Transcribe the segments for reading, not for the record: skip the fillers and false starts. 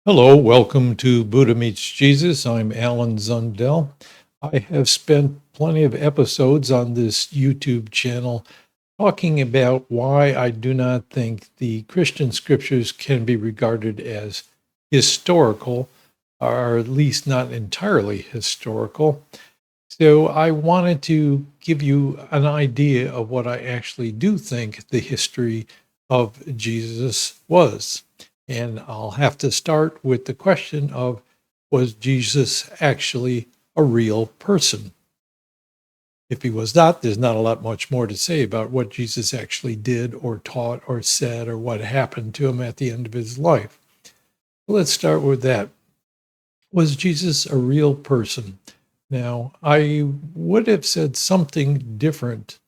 Hello, welcome to Buddha Meets Jesus. I'm Alan Zundell. I have spent plenty of episodes on this YouTube channel talking about why I do not think the Christian scriptures can be regarded as historical, or at least not entirely historical. So I wanted to give you an idea of what I actually do think the history of Jesus was. And I'll have to start with the question of, was Jesus actually a real person? If he was not, there's not a lot much more to say about what Jesus actually did or taught or said or what happened to him at the end of his life. Let's start with that. Was Jesus a real person? Now, I would have said something different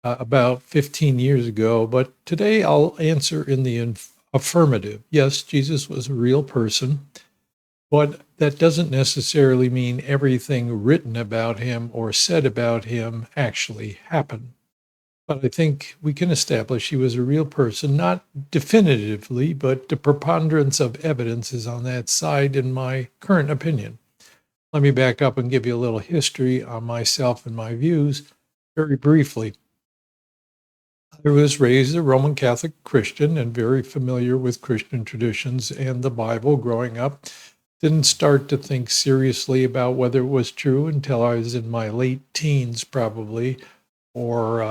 about 15 years ago, but today I'll answer in the affirmative. Yes, Jesus was a real person, but that doesn't necessarily mean everything written about him or said about him actually happened. But I think we can establish he was a real person, not definitively, but the preponderance of evidence is on that side, in my current opinion. Let me back up and give you a little history on myself and my views very briefly. I was raised a Roman Catholic Christian and very familiar with Christian traditions and the Bible growing up. Didn't start to think seriously about whether it was true until I was in my late teens, probably, or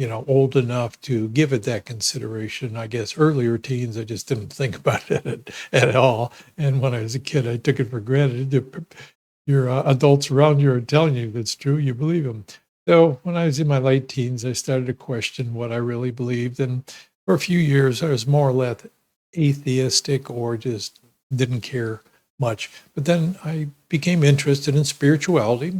old enough to give it that consideration. I guess earlier teens, I just didn't think about it at all. And when I was a kid, I took it for granted. Your adults around you are telling you that's true, you believe them. So when I was in my late teens, I started to question what I really believed. And for a few years, I was more or less atheistic or just didn't care much. But then I became interested in spirituality,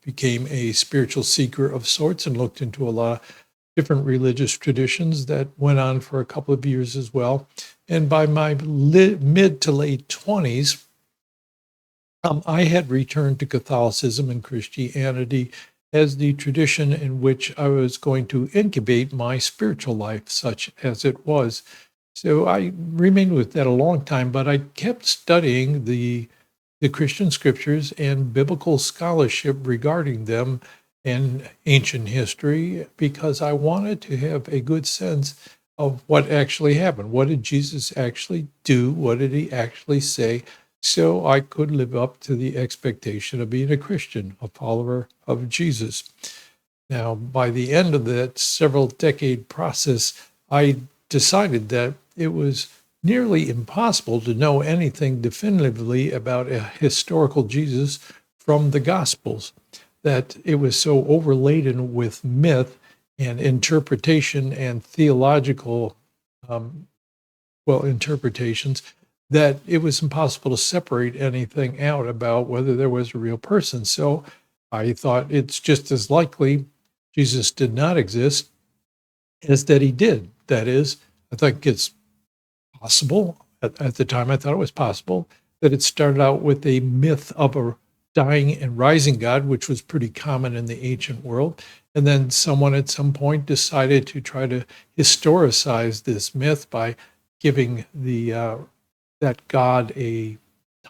became a spiritual seeker of sorts, and looked into a lot of different religious traditions that went on for a couple of years as well. And by my mid to late 20s, I had returned to Catholicism and Christianity as the tradition in which I was going to incubate my spiritual life, such as it was. So I remained with that a long time, but I kept studying the Christian scriptures and biblical scholarship regarding them and ancient history because I wanted to have a good sense of what actually happened. What did Jesus actually do? What did he actually say? So I could live up to the expectation of being a Christian, a follower of Jesus. Now, by the end of that several decade process, I decided that it was nearly impossible to know anything definitively about a historical Jesus from the Gospels, that it was so overladen with myth and interpretation and theological, interpretations, that it was impossible to separate anything out about whether there was a real person. So I thought it's just as likely Jesus did not exist as that he did. That is, I think it's possible. At the time, I thought it was possible that it started out with a myth of a dying and rising God, which was pretty common in the ancient world. And then someone at some point decided to try to historicize this myth by giving that God a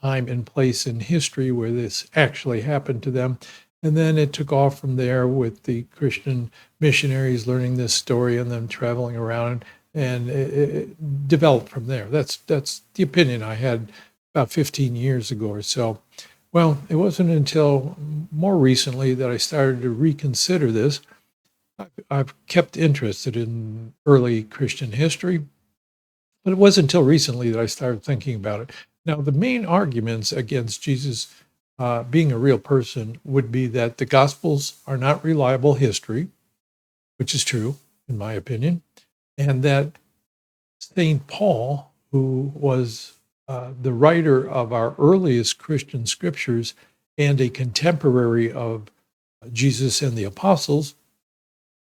time and place in history where this actually happened to them. And then it took off from there with the Christian missionaries learning this story and then traveling around, and it developed from there. That's the opinion I had about 15 years ago or so. Well, it wasn't until more recently that I started to reconsider this. I've kept interested in early Christian history, but it wasn't until recently that I started thinking about it. Now, the main arguments against Jesus being a real person would be that the Gospels are not reliable history, which is true, in my opinion, and that St. Paul, who was the writer of our earliest Christian scriptures and a contemporary of Jesus and the apostles,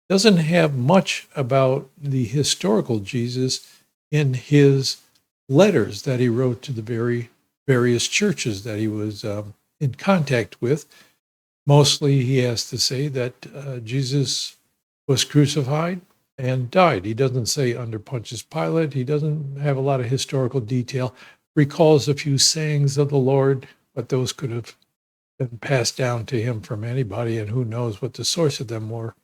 doesn't have much about the historical Jesus in his letters that he wrote to the various churches that he was in contact with. Mostly he has to say that Jesus was crucified, and died. He doesn't say under Pontius Pilate. He doesn't have a lot of historical detail. Recalls a few sayings of the Lord, but those could have been passed down to him from anybody, and who knows what the source of them were.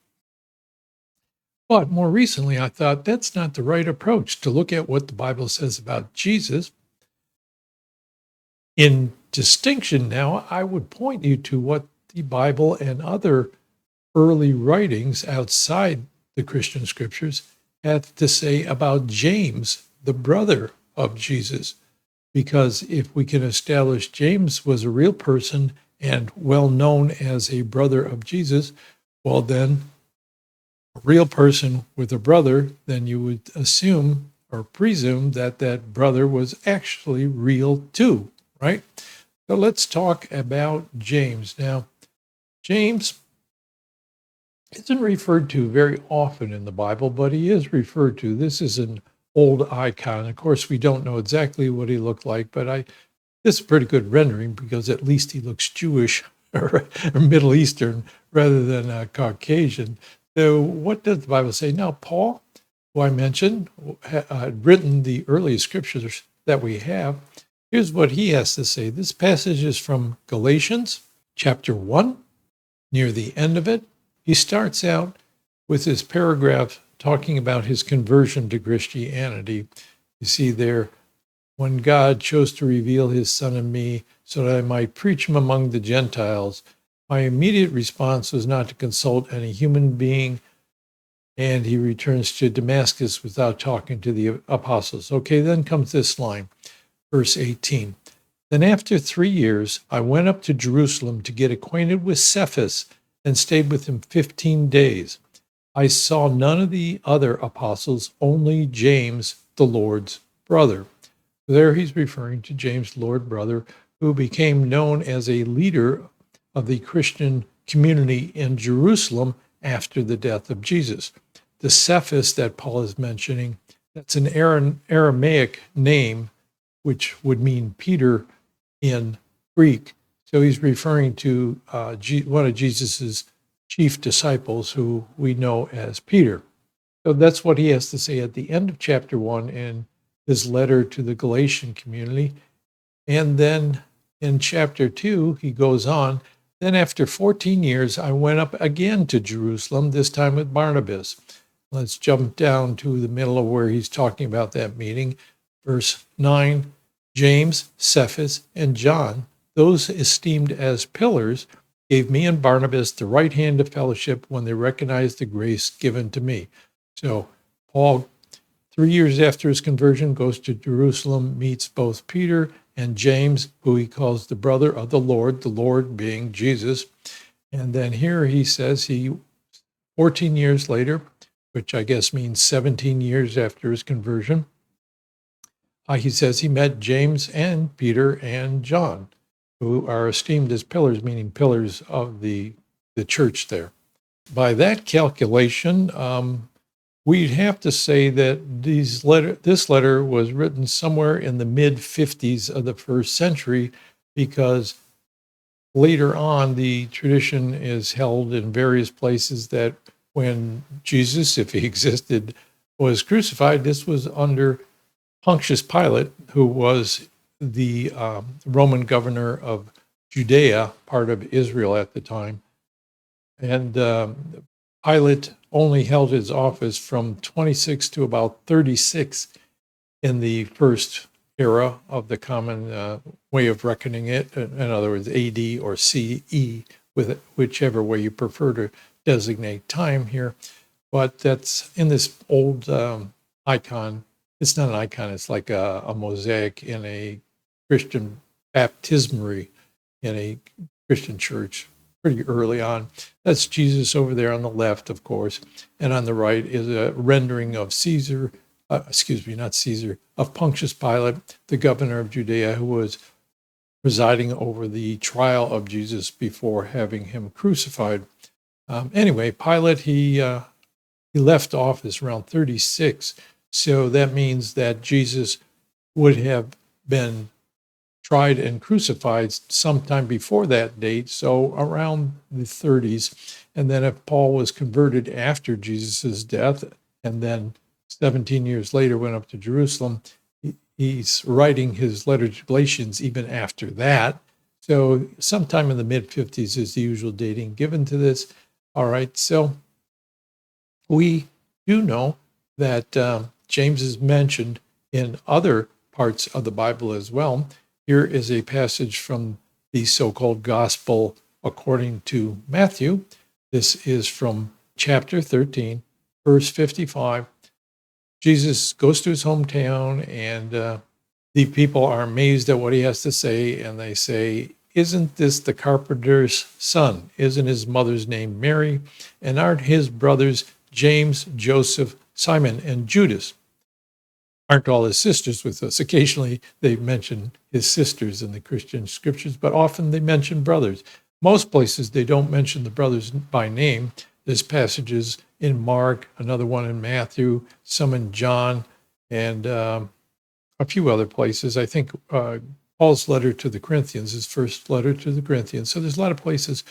But more recently, I thought that's not the right approach to look at what the Bible says about Jesus. In distinction now, I would point you to what the Bible and other early writings outside the Christian scriptures have to say about James, the brother of Jesus. Because if we can establish James was a real person and well known as a brother of Jesus, well, then a real person with a brother, then you would assume or presume that that brother was actually real too, right? So let's talk about James. Now, James isn't referred to very often in the Bible, but he is referred to. This is an old icon. Of course, we don't know exactly what he looked like, but this is a pretty good rendering because at least he looks Jewish or Middle Eastern rather than Caucasian. So what does the Bible say? Now, Paul, who I mentioned, had written the earliest scriptures that we have. Here's what he has to say. This passage is from Galatians chapter 1, near the end of it. He starts out with his paragraph talking about his conversion to Christianity. You see there, when God chose to reveal his Son in me so that I might preach him among the Gentiles, my immediate response was not to consult any human being, and he returns to Damascus without talking to the apostles. Okay, then comes this line, verse 18. Then after 3 years, I went up to Jerusalem to get acquainted with Cephas and stayed with him 15 days. I saw none of the other apostles, only James, the Lord's brother. There he's referring to James, Lord brother, who became known as a leader of the Christian community in Jerusalem after the death of Jesus. The Cephas that Paul is mentioning, that's an Aramaic name, which would mean Peter in Greek. So he's referring to one of Jesus's chief disciples, who we know as Peter. So that's what he has to say at the end of chapter 1 in his letter to the Galatian community. And then in chapter 2, he goes on, then after 14 years, I went up again to Jerusalem, this time with Barnabas. Let's jump down to the middle of where he's talking about that meeting. Verse 9, James, Cephas, and John, those esteemed as pillars, gave me and Barnabas the right hand of fellowship when they recognized the grace given to me. So Paul, 3 years after his conversion, goes to Jerusalem, meets both Peter and James, who he calls the brother of the Lord being Jesus. And then here he says 14 years later, which I guess means 17 years after his conversion, he says he met James and Peter and John, who are esteemed as pillars, meaning pillars of the church there. By that calculation, we'd have to say that this letter was written somewhere in the mid-50s of the first century, because later on the tradition is held in various places that when Jesus, if he existed, was crucified, this was under Pontius Pilate, who was the Roman governor of Judea, part of Israel at the time. And Pilate only held his office from 26 to about 36 in the first era of the common way of reckoning it. In other words, AD or CE, with whichever way you prefer to designate time here. But that's in this old icon. It's not an icon, it's like a mosaic in a Christian baptismary in a Christian church pretty early on. That's Jesus over there on the left, of course. And on the right is a rendering of of Pontius Pilate, the governor of Judea, who was presiding over the trial of Jesus before having him crucified. Anyway, Pilate, he left office around 36. So that means that Jesus would have been tried and crucified sometime before that date, so around the 30s. And then if Paul was converted after Jesus' death, and then 17 years later went up to Jerusalem. He's writing his letter to Galatians even after that. So sometime in the mid-50s is the usual dating given to this. All right, so we do know that James is mentioned in other parts of the Bible as well. Here is a passage from the so-called Gospel according to Matthew. This is from chapter 13, verse 55. Jesus goes to his hometown, and the people are amazed at what he has to say, and they say, "Isn't this the carpenter's son? Isn't his mother's name Mary? And aren't his brothers James, Joseph, Simon, and Judas? Aren't all his sisters with us?" Occasionally they mention his sisters in the Christian scriptures, but often they mention brothers. Most places they don't mention the brothers by name. There's passages in Mark, another one in Matthew, some in John, and a few other places. I think Paul's letter to the Corinthians, his first letter to the Corinthians. So there's a lot of places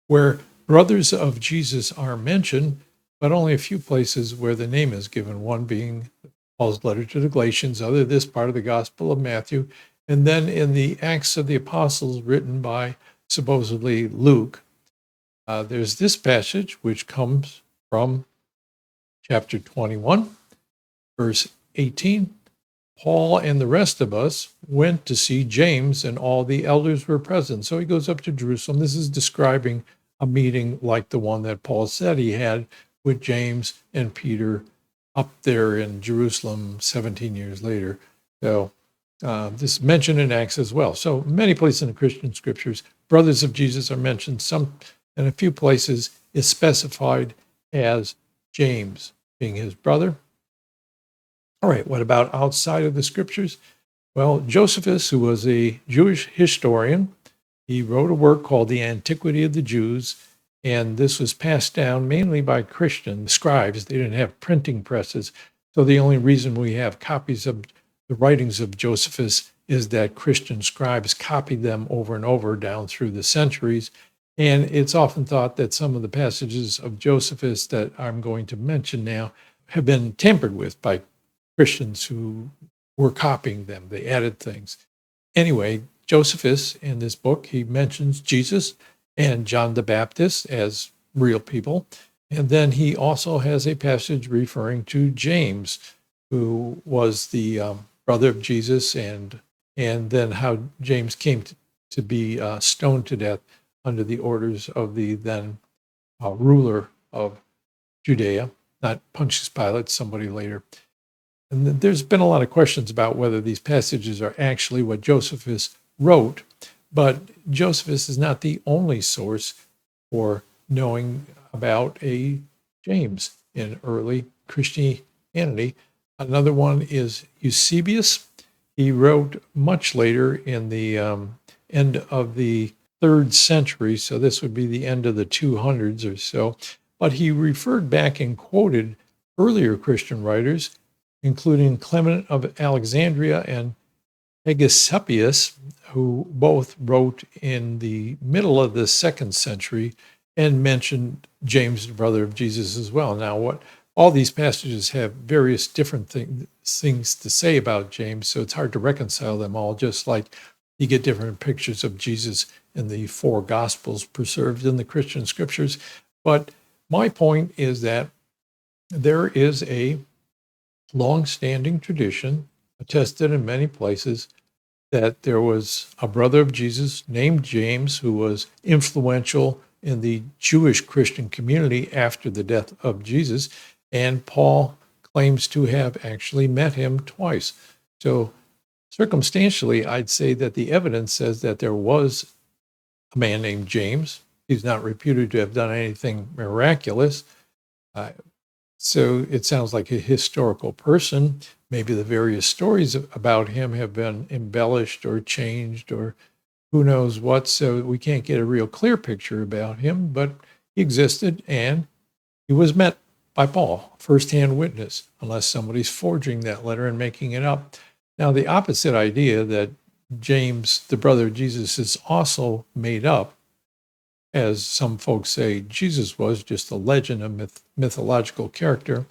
where brothers of Jesus are mentioned, but only a few places where the name is given, one being Paul's letter to the Galatians, other this part of the Gospel of Matthew, and then in the Acts of the Apostles written by supposedly Luke. There's this passage which comes from chapter 21, verse 18. Paul and the rest of us went to see James, and all the elders were present. So he goes up to Jerusalem. This is describing a meeting like the one that Paul said he had with James and Peter up there in Jerusalem 17 years later. So this is mentioned in Acts as well. So many places in the Christian scriptures, brothers of Jesus are mentioned. Some, in a few places, is specified as James being his brother. All right, what about outside of the scriptures? Well, Josephus, who was a Jewish historian, he wrote a work called The Antiquity of the Jews, and this was passed down mainly by Christian scribes. They didn't have printing presses, so the only reason we have copies of the writings of Josephus is that Christian scribes copied them over and over down through the centuries. And it's often thought that some of the passages of Josephus that I'm going to mention now have been tampered with by Christians who were copying them. They added things. Anyway, Josephus, in this book, he mentions Jesus and John the Baptist as real people. And then he also has a passage referring to James, who was the brother of Jesus, and then how James came to be stoned to death under the orders of the then ruler of Judea, not Pontius Pilate, somebody later. And there's been a lot of questions about whether these passages are actually what Josephus wrote, but Josephus is not the only source for knowing about a James in early Christianity. Another one is Eusebius. He wrote much later in the end of the 3rd century, so this would be the end of the 200s or so, but he referred back and quoted earlier Christian writers, including Clement of Alexandria and Hegesippus, who both wrote in the middle of the 2nd century and mentioned James, the brother of Jesus, as well. Now, what all these passages have various different things to say about James, so it's hard to reconcile them all, just like you get different pictures of Jesus in the 4 Gospels preserved in the Christian scriptures. But my point is that there is a long-standing tradition, attested in many places, that there was a brother of Jesus named James who was influential in the Jewish Christian community after the death of Jesus, and Paul claims to have actually met him twice. So circumstantially, I'd say that the evidence says that there was a man named James. He's not reputed to have done anything miraculous. So it sounds like a historical person. Maybe the various stories about him have been embellished or changed or who knows what. So we can't get a real clear picture about him, but he existed and he was met by Paul, firsthand witness, unless somebody's forging that letter and making it up. Now, the opposite idea that James, the brother of Jesus, is also made up, as some folks say Jesus was just a legend, a mythological character.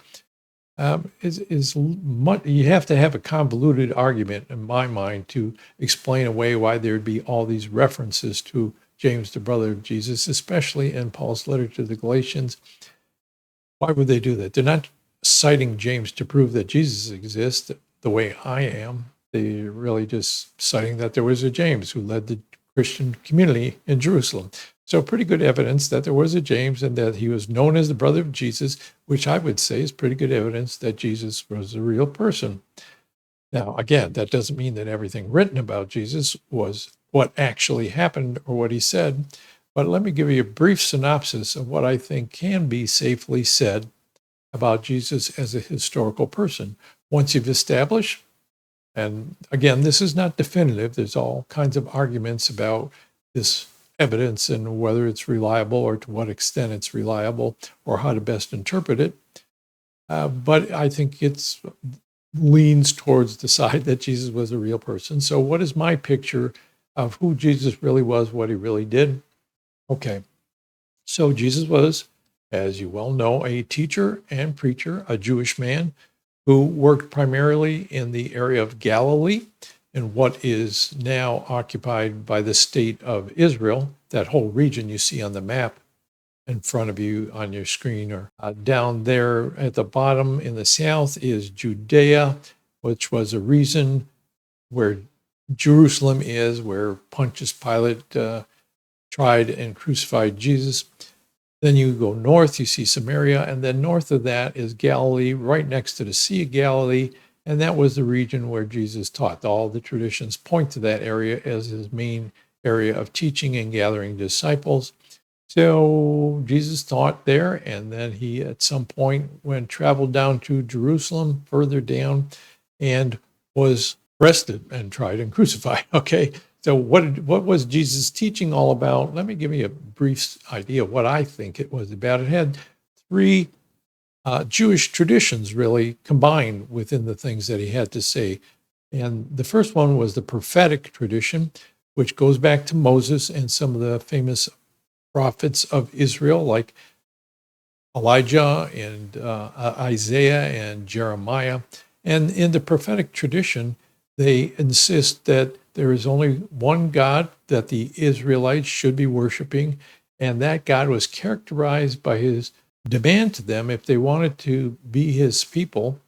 is much, you have to have a convoluted argument in my mind to explain away why there'd be all these references to James, the brother of Jesus, especially in Paul's letter to the Galatians. Why would they do that? They're not citing James to prove that Jesus exists the way I am. They're really just citing that there was a James who led the Christian community in Jerusalem. So pretty good evidence that there was a James and that he was known as the brother of Jesus, which I would say is pretty good evidence that Jesus was a real person. Now, again, that doesn't mean that everything written about Jesus was what actually happened or what he said, but let me give you a brief synopsis of what I think can be safely said about Jesus as a historical person. Once you've established, and again, this is not definitive, there's all kinds of arguments about this evidence and whether it's reliable or to what extent it's reliable or how to best interpret it. But I think it's leans towards the side that Jesus was a real person. So what is my picture of who Jesus really was, what he really did? Okay, so Jesus was, as you well know, a teacher and preacher, a Jewish man who worked primarily in the area of Galilee, in what is now occupied by the state of Israel, that whole region you see on the map in front of you on your screen, or down there at the bottom in the south is Judea, which was a region where Jerusalem is, where Pontius Pilate tried and crucified Jesus. Then you go north, you see Samaria, and then north of that is Galilee, right next to the Sea of Galilee, and that was the region where Jesus taught. All the traditions point to that area as his main area of teaching and gathering disciples. So Jesus taught there, and then he at some point traveled down to Jerusalem, further down, and was arrested and tried and crucified. Okay, so what was Jesus' teaching all about? Let me give you a brief idea of what I think it was about. It had three Jewish traditions really combined within the things that he had to say. And the first one was the prophetic tradition, which goes back to Moses and some of the famous prophets of Israel, like Elijah and Isaiah and Jeremiah. And in the prophetic tradition, they insist that there is only one God that the Israelites should be worshiping, and that God was characterized by his demand to them, if they wanted to be his people,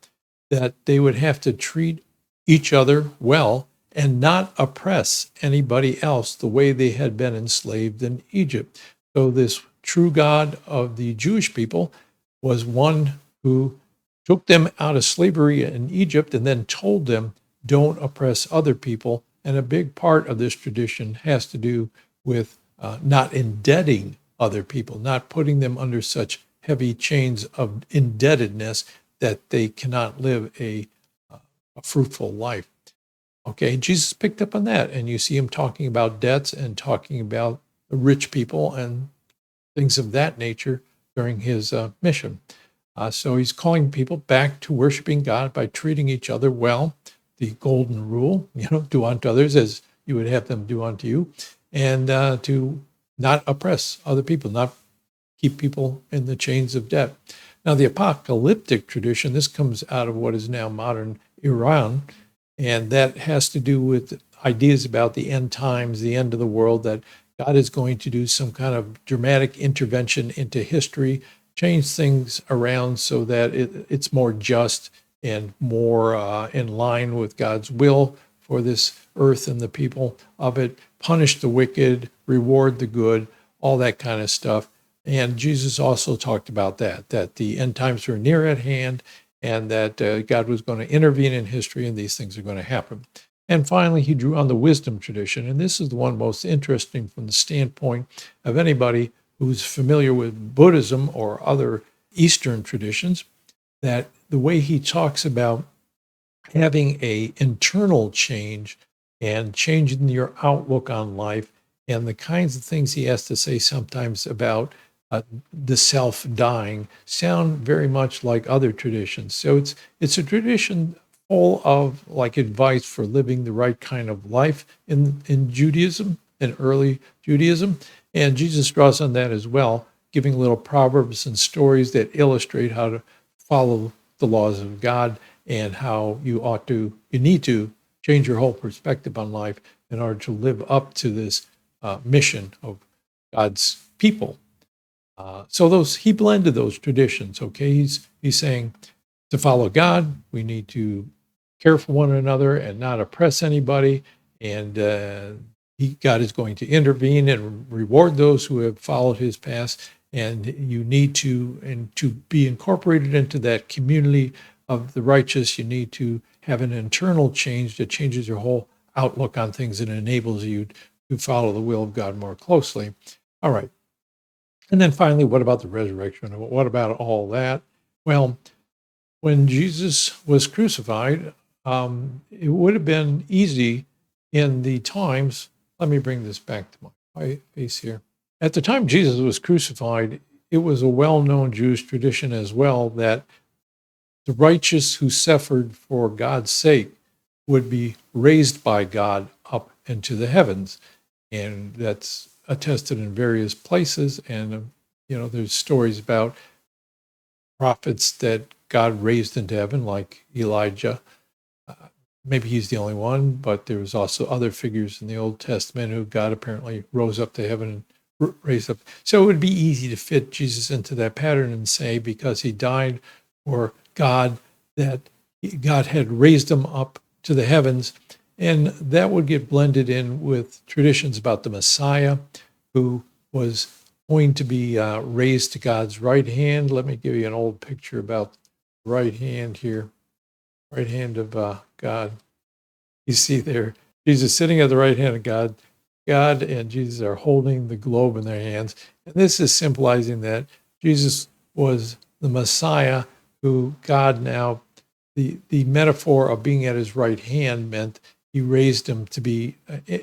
that they would have to treat each other well and not oppress anybody else the way they had been enslaved in Egypt. So this true God of the Jewish people was one who took them out of slavery in Egypt and then told them, don't oppress other people. And a big part of this tradition has to do with not indebting other people, not putting them under such heavy chains of indebtedness that they cannot live a fruitful life. Okay, Jesus picked up on that, and you see him talking about debts and talking about rich people and things of that nature during his mission. So he's calling people back to worshiping God by treating each other well. The golden rule, do unto others as you would have them do unto you, and to not oppress other people, not keep people in the chains of debt. Now, the apocalyptic tradition, this comes out of what is now modern Iran, and that has to do with ideas about the end times, the end of the world, that God is going to do some kind of dramatic intervention into history, change things around so that it's more just and more in line with God's will for this earth and the people of it, punish the wicked, reward the good, all that kind of stuff. And Jesus also talked about that the end times were near at hand, and that God was going to intervene in history and these things are going to happen. And finally, he drew on the wisdom tradition. And this is the one most interesting from the standpoint of anybody who's familiar with Buddhism or other Eastern traditions, that the way he talks about having an internal change and changing your outlook on life, and the kinds of things he has to say sometimes about the self dying sound very much like other traditions. So it's a tradition full of like advice for living the right kind of life in Judaism, in early Judaism. And Jesus draws on that as well, giving little proverbs and stories that illustrate how to follow the laws of God and how you need to change your whole perspective on life in order to live up to this mission of God's people. So he blended those traditions. Okay, he's saying to follow God, we need to care for one another and not oppress anybody, and God is going to intervene and reward those who have followed his path. And you need to be incorporated into that community of the righteous. You need to have an internal change that changes your whole outlook on things and enables you to follow the will of God more closely. All right. And then finally, what about the resurrection? What about all that? Well, when Jesus was crucified, it would have been easy in the times. Let me bring this back to my face here. At the time Jesus was crucified, it was a well-known Jewish tradition as well that the righteous who suffered for God's sake would be raised by God up into the heavens. And that's attested in various places. And, there's stories about prophets that God raised into heaven, like Elijah. Maybe he's the only one, but there was also other figures in the Old Testament who God apparently rose up to heaven and raised up. So it would be easy to fit Jesus into that pattern and say, because he died for God, that God had raised him up to the heavens. And that would get blended in with traditions about the Messiah, who was going to be raised to God's right hand. Let me give you an old picture about the right hand here. Right hand of God. You see there, Jesus sitting at the right hand of God. God and Jesus are holding the globe in their hands. And this is symbolizing that Jesus was the Messiah who God now, the metaphor of being at his right hand meant he raised him to be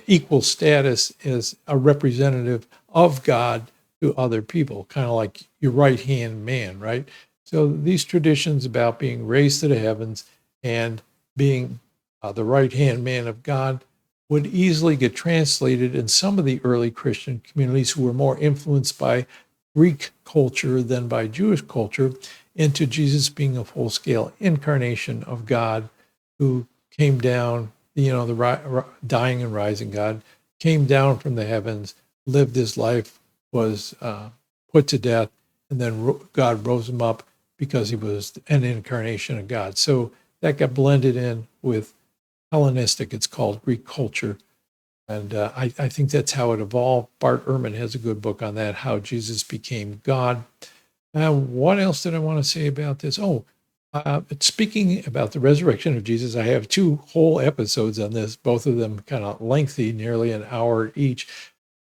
equal status as a representative of God to other people, kind of like your right hand man, right? So these traditions about being raised to the heavens and being the right-hand man of God would easily get translated in some of the early Christian communities who were more influenced by Greek culture than by Jewish culture into Jesus being a full-scale incarnation of God who came down, the dying and rising God, came down from the heavens, lived his life, was put to death, and then God rose him up because he was an incarnation of God. So that got blended in with Hellenistic, it's called Greek culture. And I think that's how it evolved. Bart Ehrman has a good book on that, how Jesus became God. What else did I want to say about this? Speaking about the resurrection of Jesus, I have 2 whole episodes on this, both of them kind of lengthy, nearly an hour each.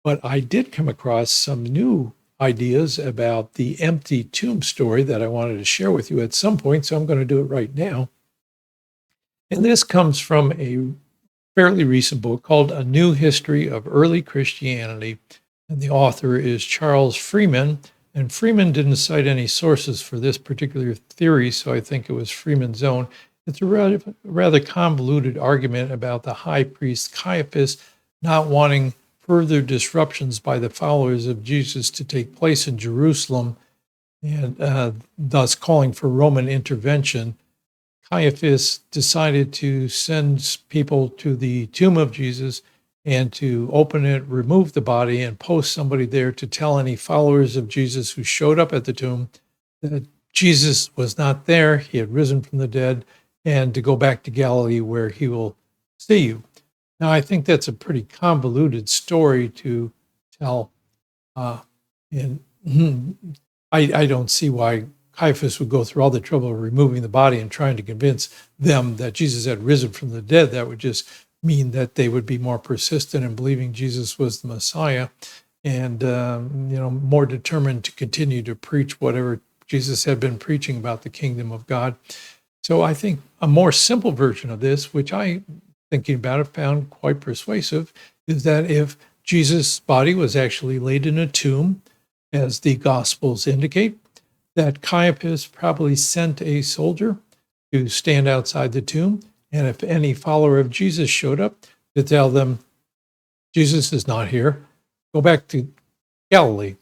But I did come across some new ideas about the empty tomb story that I wanted to share with you at some point, so I'm going to do it right now. And this comes from a fairly recent book called A New History of Early Christianity. And the author is Charles Freeman. And Freeman didn't cite any sources for this particular theory, so I think it was Freeman's own. It's a rather convoluted argument about the high priest Caiaphas not wanting further disruptions by the followers of Jesus to take place in Jerusalem, and thus calling for Roman intervention. Caiaphas decided to send people to the tomb of Jesus and to open it, remove the body, and post somebody there to tell any followers of Jesus who showed up at the tomb that Jesus was not there, he had risen from the dead, and to go back to Galilee where he will see you. Now, I think that's a pretty convoluted story to tell, and I don't see why Caiaphas would go through all the trouble of removing the body and trying to convince them that Jesus had risen from the dead. That would just mean that they would be more persistent in believing Jesus was the Messiah and, more determined to continue to preach whatever Jesus had been preaching about the kingdom of God. So I think a more simple version of this, which I, thinking about it, found quite persuasive, is that if Jesus' body was actually laid in a tomb, as the Gospels indicate, that Caiaphas probably sent a soldier to stand outside the tomb, and if any follower of Jesus showed up, to tell them, Jesus is not here, go back to Galilee.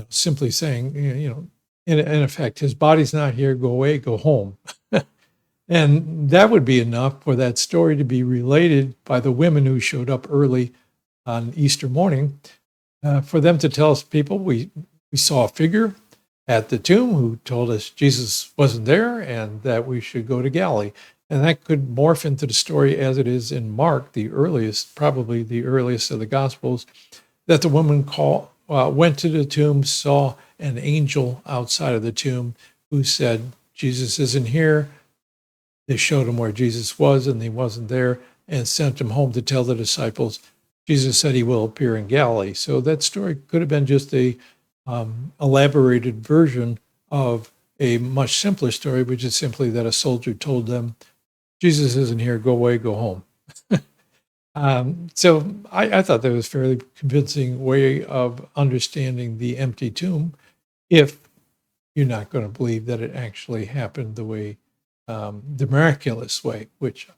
Simply saying, in effect, his body's not here, go away, go home. And that would be enough for that story to be related by the women who showed up early on Easter morning, for them to tell us, people, we saw a figure at the tomb who told us Jesus wasn't there and that we should go to Galilee. And that could morph into the story as it is in Mark, the earliest, probably the earliest of the Gospels, that the woman went to the tomb, saw an angel outside of the tomb who said, Jesus isn't here. They showed him where Jesus was, and he wasn't there, and sent him home to tell the disciples, Jesus said he will appear in Galilee. So that story could have been just a elaborated version of a much simpler story, which is simply that a soldier told them, Jesus isn't here, go away, go home. So I thought that was a fairly convincing way of understanding the empty tomb, if you're not going to believe that it actually happened the way, the miraculous way, which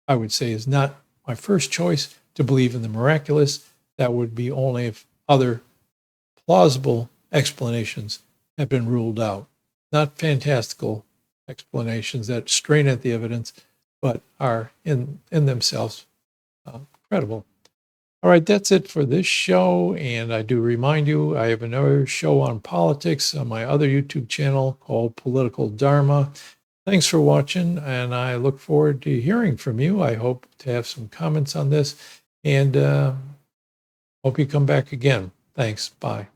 I would say is not my first choice to believe in the miraculous. That would be only if other plausible explanations have been ruled out, not fantastical explanations that strain at the evidence, but are in themselves credible. All right, that's it for this show. And I do remind you, I have another show on politics on my other YouTube channel called Political Dharma. Thanks for watching, and I look forward to hearing from you. I hope to have some comments on this, and hope you come back again. Thanks. Bye.